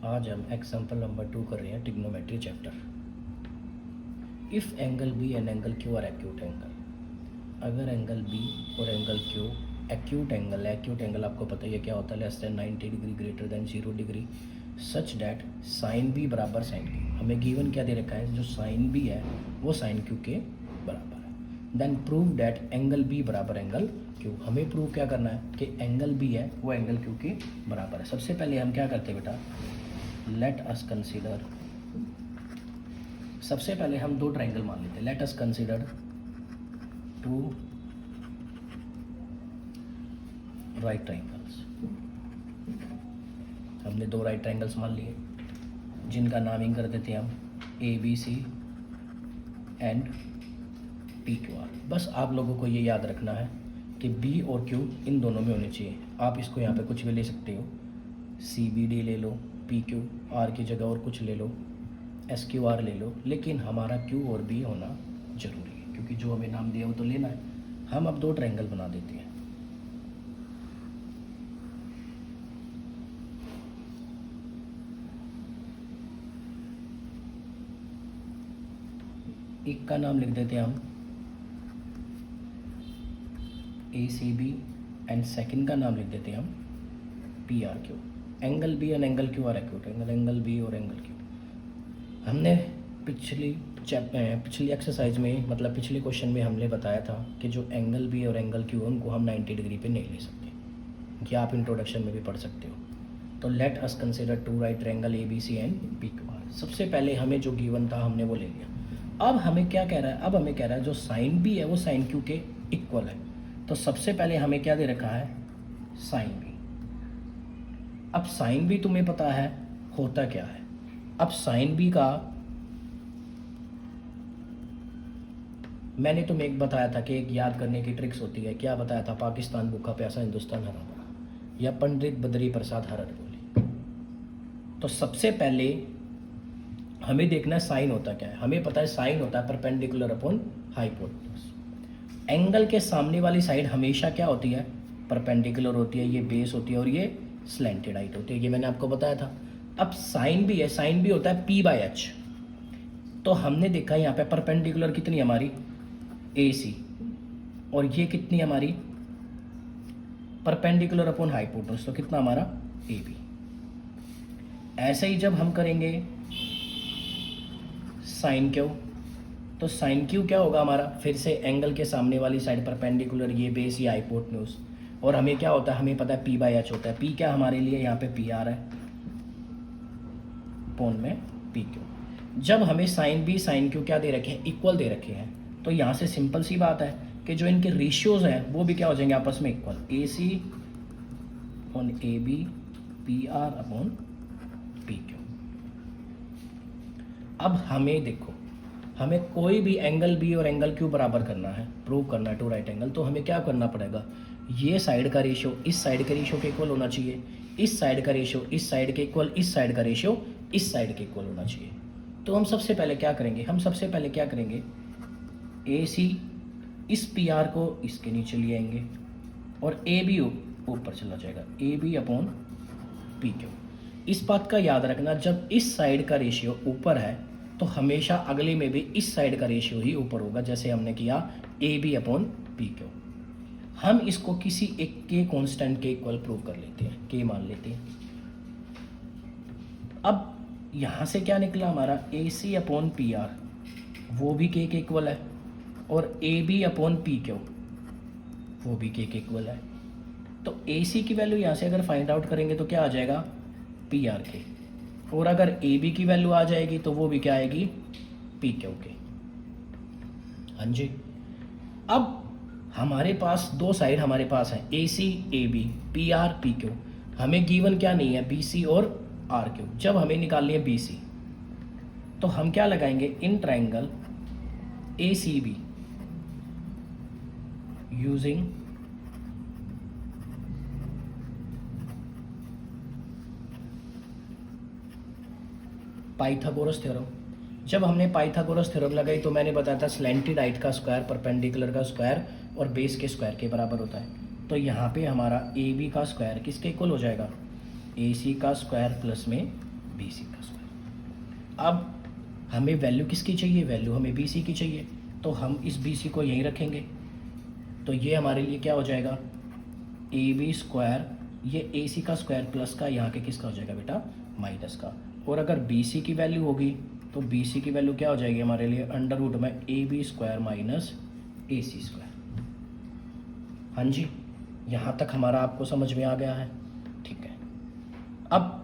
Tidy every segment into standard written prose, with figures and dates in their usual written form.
आज हम example number 2 कर रहे हैं trigonometry chapter. If angle B and angle Q are acute angle, अगर एंगल बी और एंगल क्यू एक्यूट एंगल है, एक्यूट एंगल आपको पता ही है क्या होता है, less than 90 degree greater than 0 degree, such that sine B बराबर साइन क्यू। हमें गिवन क्या दे रखा है, जो साइन बी है वो साइन क्यू के बराबर है। Then prove that angle B बराबर एंगल क्यू। हमें प्रूव क्या करना है कि एंगल बी है वो एंगल क्यू के बराबर है। सबसे पहले हम क्या करते हैं बेटा, लेट अस कंसीडर, सबसे पहले हम दो ट्रायंगल मान लेते हैं। Let us consider two right triangles. हमने दो राइट ट्रायंगल्स मान लिए जिनका नामिंग कर देते हैं हम A B C and P Q R. बस आप लोगों को ये याद रखना है कि बी और क्यू इन दोनों में होने चाहिए। आप इसको यहाँ पे कुछ भी ले सकते हो, सी बी डी ले लो, पी क्यू आर की जगह और कुछ ले लो, एस क्यू आर ले लो, लेकिन हमारा क्यू और बी होना जरूरी है क्योंकि जो हमें नाम दिया वो तो लेना है। हम अब दो ट्रायंगल बना देते हैं। एक का नाम लिख देते हैं हम A C B and second का नाम लिख देते हैं हम P R Q. Angle B and angle Q are acute angle, angle B और एंगल क्यू। हमने पिछली एक्सरसाइज में, मतलब पिछले क्वेश्चन में हमने बताया था कि जो एंगल बी और एंगल क्यू उनको हम 90 डिग्री पे नहीं ले सकते, या आप इंट्रोडक्शन में भी पढ़ सकते हो। तो let us consider two right triangle A B C and P Q R. सबसे पहले हमें जो गिवन था हमने वो ले लिया। अब हमें क्या कह रहा है, अब हमें कह रहा है जो साइन बी है वो साइन क्यू के इक्वल है। तो सबसे पहले हमें क्या दे रखा है, साइन बी। अब साइन बी तुम्हें पता है होता क्या है। अब साइन बी का मैंने तुम्हें एक बताया था कि एक याद करने की ट्रिक्स होती है। क्या बताया था, पाकिस्तान भूखा प्यासा हिंदुस्तान हरा भरा, या पंडित बद्री प्रसाद हरर बोले। तो सबसे पहले हमें देखना है साइन होता क्या है। हमें पता है साइन होता है परपेंडिकुलर अपॉन हाइपोटेन्यूज। एंगल के सामने वाली साइड हमेशा क्या होती है, परपेंडिकुलर होती है, ये बेस होती है और ये स्लैंटेड हाइट होती है, ये मैंने आपको बताया था। अब साइन भी है, साइन भी होता है पी बाय एच। तो हमने देखा यहाँ पे परपेंडिकुलर कितनी हमारी ए सी, और ये कितनी हमारी परपेंडिकुलर अपॉन हाइपोटेन्यूज, तो कितना हमारा ए बी। ऐसे ही जब हम करेंगे साइन क्यू, तो साइन क्यू क्या होगा हमारा, फिर से एंगल के सामने वाली साइड परपेंडिकुलर, ये बेस या हाइपोटेन्यूज, और हमें क्या होता है, हमें पता है पी बाय एच होता है। पी क्या हमारे लिए यहाँ पे पी आर है, पोन में पी क्यू। जब हमें साइन बी साइन क्यू क्या दे रखे हैं, इक्वल दे रखे हैं, तो यहाँ से सिंपल सी बात है कि जो इनके रेशियोज हैं वो भी क्या हो जाएंगे आपस में equal, A C upon A B, P R upon P Q. अब हमें देखो, हमें कोई भी एंगल बी और एंगल क्यू बराबर करना है, प्रूव करना है टू राइट एंगल, तो हमें क्या करना पड़ेगा, ये साइड का रेशियो इस साइड के रेशियो के इक्वल होना चाहिए, इस साइड का रेशियो इस साइड के इक्वल, इस साइड का रेशियो इस साइड के इक्वल होना चाहिए। तो हम सबसे पहले क्या करेंगे, ए सी इस पी आर को इसके नीचे ले आएंगे और ए बी ऊपर चला जाएगा, A B upon P Q. इस बात का याद रखना, जब इस साइड का रेशियो ऊपर है तो हमेशा अगले में भी इस साइड का रेशियो ही ऊपर होगा, जैसे हमने किया A B upon P Q. हम इसको किसी एक के कांस्टेंट के इक्वल प्रूव कर लेते हैं, के मान लेते हैं। अब यहां से क्या निकला हमारा, A C upon P R वो भी के इक्वल है, और A B upon P Q वो भी के इक्वल है। तो ए सी की वैल्यू यहाँ से अगर फाइंड आउट करेंगे तो क्या आ जाएगा, पी आर के, और अगर ए बी की वैल्यू आ जाएगी तो वो भी क्या आएगी, पी क्यू के। हाँ जी। अब हमारे पास दो साइड हमारे पास है, A C A B, P R P Q. हमें गिवन क्या नहीं है, बी सी और आर क्यू। जब हमें निकालनी है बी सी, तो हम क्या लगाएंगे, in triangle A C B using Pythagoras theorem. जब हमने पाइथागोरस थ्योरम लगाई तो मैंने बताया था स्लैंटेड हाइट का स्क्वायर परपेंडिकुलर का स्क्वायर और बेस के स्क्वायर के बराबर होता है। तो यहाँ पे हमारा ए बी का स्क्वायर किसके इक्वल हो जाएगा, ए सी का स्क्वायर प्लस में बी सी का स्क्वायर। अब हमें वैल्यू किसकी चाहिए, वैल्यू हमें बी सी की चाहिए, तो हम इस बी सी को यहीं रखेंगे। तो ये हमारे लिए क्या हो जाएगा, ए बी स्क्वायर, ये ए सी का स्क्वायर प्लस का यहाँ के किसका हो जाएगा बेटा, माइनस का। और अगर बी सी की वैल्यू होगी तो बी सी की वैल्यू क्या हो जाएगी हमारे लिए, अंडर रूट में A B square minus A C square. हाँ जी, यहाँ तक हमारा आपको समझ में आ गया है, ठीक है। अब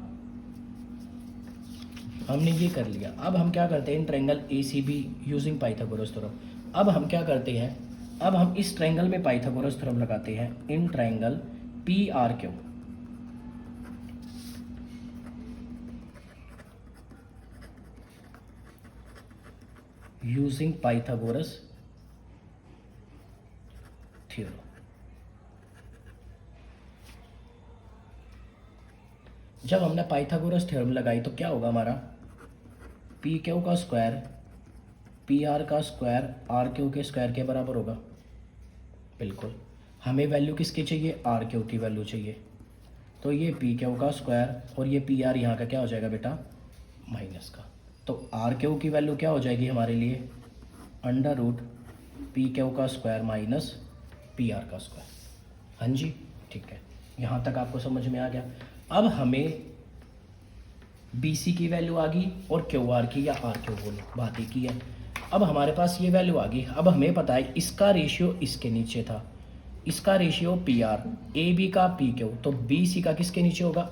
हमने ये कर लिया, अब हम क्या करते हैं, in triangle A C B using Pythagoras theorem. अब हम क्या करते हैं, अब हम इस ट्रायंगल में पाइथागोरस थ्योरम लगाते हैं, in triangle P R Q. Using Pythagoras theorem. जब हमने पाइथागोरस थ्योरम लगाई तो क्या होगा हमारा, पी क्यू का स्क्वायर पी आर का स्क्वायर आर क्यू के स्क्वायर के बराबर होगा। बिल्कुल, हमें वैल्यू किसकी चाहिए, आर क्यू की वैल्यू चाहिए। तो ये पी क्यू का स्क्वायर और ये पी आर यहाँ का क्या हो जाएगा बेटा, माइनस का। तो आर क्यू की वैल्यू क्या हो जाएगी हमारे लिए, अंडर रूट पी क्यू का स्क्वायर माइनस पी आर का स्क्वायर। हाँ जी, ठीक है, यहाँ तक आपको समझ में आ गया। अब हमें बी सी की वैल्यू आ गई और क्यू आर की या आर क्यू, बोलो बात एक ही है। अब हमारे पास ये वैल्यू आ गई। अब हमें पता है इसका रेशियो इसके नीचे था, इसका ratio P R, A B का पी क्यू, तो बी सी का किसके नीचे होगा,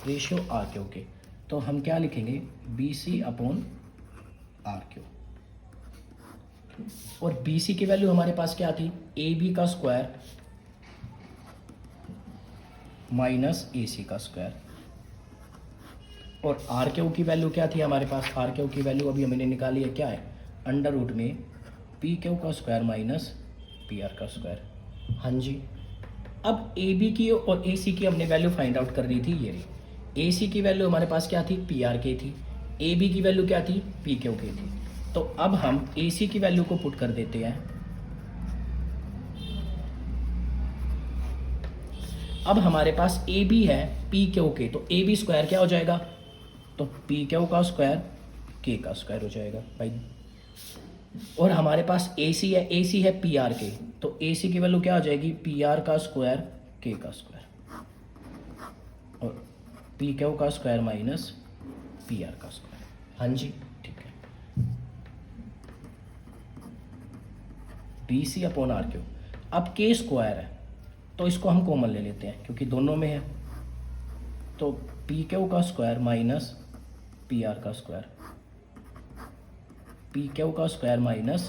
रेशियो आर क्यू के। तो हम क्या लिखेंगे, B C upon R Q. और बी सी की वैल्यू हमारे पास क्या थी, ए बी का स्क्वायर माइनस ए सी का स्क्वायर। और आर क्यू की वैल्यू क्या थी हमारे पास, आर क्यू की वैल्यू अभी हमने निकाली है, क्या है, अंडर रूट में पी क्यू का स्क्वायर माइनस पी आर का स्क्वायर। हाँ जी, अब ए बी की और ए सी की हमने वैल्यू फाइंड आउट कर रही थी, ये रही। ए सी की वैल्यू हमारे पास क्या थी, पी आर के थी। ए बी की वैल्यू क्या थी, पी क्यू के थी। तो अब हम ए सी की वैल्यू को पुट कर देते हैं। अब हमारे पास ए बी है पी क्यू के, तो ए बी स्क्वायर क्या हो जाएगा, तो पी क्यू का स्क्वायर के का स्क्वायर हो जाएगा भाई। और हमारे पास ए सी है, ए सी है पी आर के, तो ए सी की वैल्यू क्या हो जाएगी, पी आर का स्क्वायर के का स्क्वायर, और पी क्यू का स्क्वायर माइनस पी आर का स्क्वायर। हाँ जी, ठीक है, B C upon R Q. अब के स्क्वायर है तो इसको हम कॉमन ले लेते हैं क्योंकि दोनों में है, तो पी क्यू का स्क्वायर माइनस पी आर का स्क्वायर, पी क्यू का स्क्वायर माइनस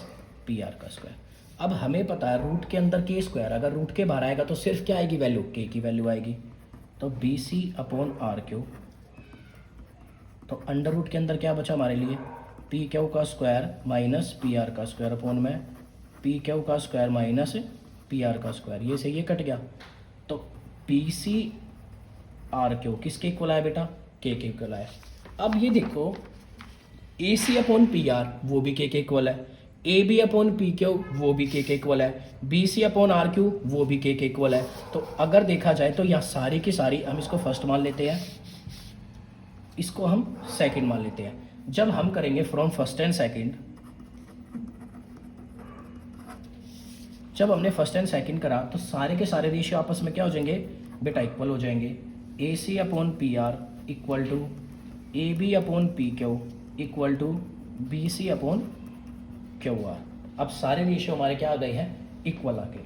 पी आर का स्क्वायर। अब हमें पता है रूट के अंदर के स्क्वायर, अगर रूट के बाहर आएगा तो सिर्फ क्या आएगी वैल्यू, के की वैल्यू आएगी। तो B C upon R Q, तो अंडर रूट के अंदर क्या बचा हमारे लिए, पी क्यू का स्क्वायर माइनस पी आर का स्क्वायर अपॉन में पी क्यू का स्क्वायर माइनस पी आर का स्क्वायर। ये से ये कट गया, तो पी सी आर क्यू किसके इक्वल आया बेटा, के इक्वल आया। अब ये देखो, A C upon P R वो भी के इक्वल है, A B upon P Q वो भी के इक्वल है, B C upon R Q वो भी के इक्वल है। तो अगर देखा जाए तो यहाँ सारी की सारी, हम इसको फर्स्ट मान लेते हैं, इसको हम सेकंड मान लेते हैं। जब हम करेंगे फ्रॉम फर्स्ट एंड सेकंड, जब हमने फर्स्ट एंड सेकंड करा तो सारे के सारे रेशियो आपस में क्या हो जाएंगे बेटा, इक्वल हो जाएंगे। A C upon P R equal to A B upon P Q equal to B C upon Q R. अब सारे रेशियो हमारे क्या आ गए हैं, इक्वल आ गए।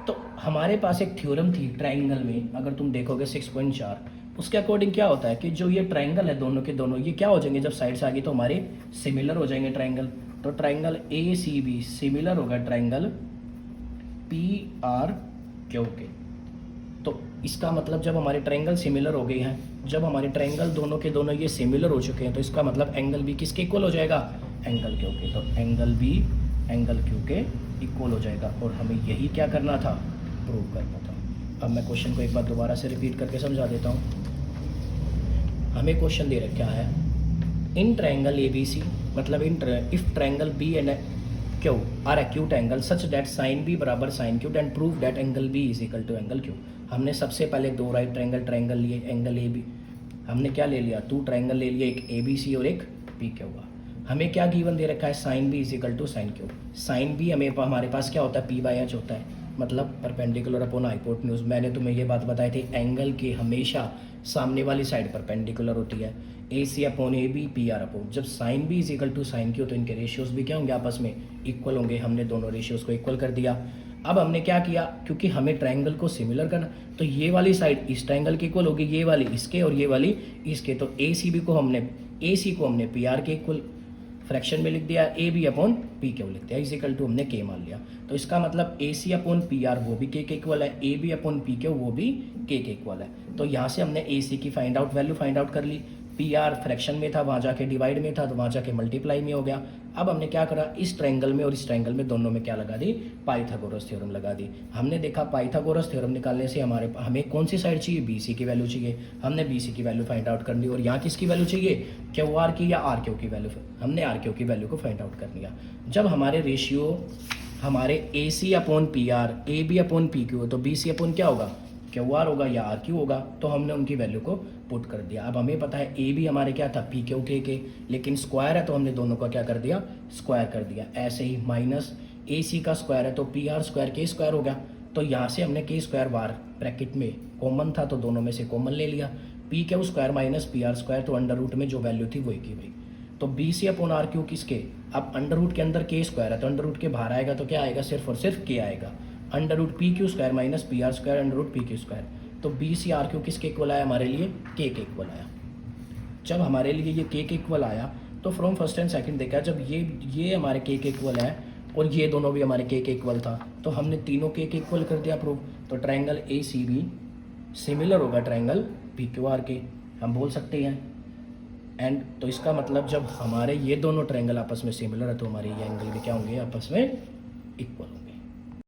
तो हमारे पास एक थ्योरम थी ट्रायंगल में, अगर तुम देखोगे 6.4, उसके अकॉर्डिंग क्या होता है कि जो ये ट्रायंगल है दोनों के दोनों, ये क्या हो जाएंगे, जब साइड से आ गई तो हमारे सिमिलर हो जाएंगे ट्रायंगल। तो triangle A C B similar होगा ट्रायंगल पी आर क्यू के। तो इसका मतलब जब हमारे ट्रायंगल सिमिलर हो गए हैं, जब हमारे ट्रायंगल दोनों के दोनों ये सिमिलर हो चुके हैं, तो इसका मतलब एंगल बी किसके इक्वल हो जाएगा, एंगल क्यू के। तो एंगल बी एंगल क्यू के इक्वल हो जाएगा, और हमें यही क्या करना था, प्रूव करना था। अब मैं क्वेश्चन को एक बार दोबारा से रिपीट करके समझा देता हूँ। हमें क्वेश्चन दे रखा है, इन ट्रायंगल ए बी सी, मतलब if triangle B and Q are acute angle such that sine B बराबर sine Q, and prove that angle B is equal to angle Q. हमने सबसे पहले दो राइट ट्रायंगल लिए, angle A B हमने क्या ले लिया, 2 ट्रायंगल ले लिया, एक ए बी सी और एक पी क्यू हुआ। हमें क्या गिवन दे रखा है, sine B is equal to sine Q. Sine B हमारे पास क्या होता है, पी बाई एच होता है, मतलब परपेंडिकुलर अपॉन हाइपोटेन्यूज। मैंने तुम्हें ये बात बताई थी, एंगल के हमेशा सामने वाली साइड परपेंडिकुलर होती है। A C upon A B, P R upon, जब sine B is equal to sine Q तो इनके रेशियोज भी क्या होंगे, आपस में इक्वल होंगे। हमने दोनों रेशियोज को इक्वल कर दिया। अब हमने क्या किया, क्योंकि हमें ट्रायंगल को सिमिलर करना, तो ये वाली साइड इस ट्रायंगल के इक्वल होगी, ये वाली इसके और ये वाली इसके। तो ए सी बी को हमने P R K equal fraction में लिख दिया, A B upon P Q लिख दिया, इज इक्वल टू हमने के मान लिया। तो इसका मतलब A C upon P R वो भी के इक्वल है, A B upon P Q वो भी के इक्वल है। तो यहाँ से हमने ए सी की वैल्यू फाइंड आउट कर ली। पी आर फ्रैक्शन में था, वहाँ जाके डिवाइड में था, तो वहाँ जाके मल्टीप्लाई में हो गया। अब हमने क्या करा, इस ट्रायंगल में और इस ट्रायंगल में दोनों में क्या लगा दी, पाइथागोरस थ्योरम लगा दी। हमने देखा पाइथागोरस थ्योरम निकालने से हमें कौन सी साइड चाहिए, बी सी की वैल्यू चाहिए। हमने बी सी की वैल्यू फाइंड आउट कर ली, और यहाँ किसकी वैल्यू चाहिए, क्यू आर की या आर क्यू की वैल्यू। हमने आर क्यू की वैल्यू को फाइंड आउट कर लिया। जब हमारे रेशियो हमारे A C upon P R, A B upon P Q, तो बी सी अपॉन क्या होगा, क्यू आर होगा या आर क्यू होगा। तो हमने उनकी वैल्यू को पुट कर दिया। अब हमें पता है ए बी हमारे क्या था, पी क्यू के, लेकिन स्क्वायर है तो हमने दोनों का क्या कर दिया, स्क्वायर कर दिया। ऐसे ही माइनस ए सी का स्क्वायर है तो P R square K square हो गया। तो यहाँ से हमने के स्क्वायर बार ब्रैकेट में कॉमन था तो दोनों में से कॉमन ले लिया, P Q square minus P R square, तो अंडर रूट में जो वैल्यू थी वही की वही। तो B C upon R Q किसके, अब अंडर रूट के अंदर के स्क्वायर है तो अंडर रूट के बाहर आएगा तो क्या आएगा, सिर्फ और सिर्फ के आएगा। Under root P Q square minus P R square under root P Q square. तो बी सी आर क्यू किसके इक्वल आया, हमारे लिए के इक्वल आया। जब हमारे लिए ये के इक्वल आया तो फ्रॉम फर्स्ट एंड सेकंड देखा, जब ये हमारे के इक्वल है और ये दोनों भी हमारे के इक्वल था, तो हमने तीनों के इक्वल कर दिया प्रूफ। तो triangle A C B similar होगा ट्रायंगल पी क्यू आर के, हम बोल सकते हैं। एंड तो इसका मतलब जब हमारे ये दोनों ट्रायंगल आपस में सिमिलर है तो हमारे ये एंगल भी क्या होंगे, आपस में इक्वल होंगे।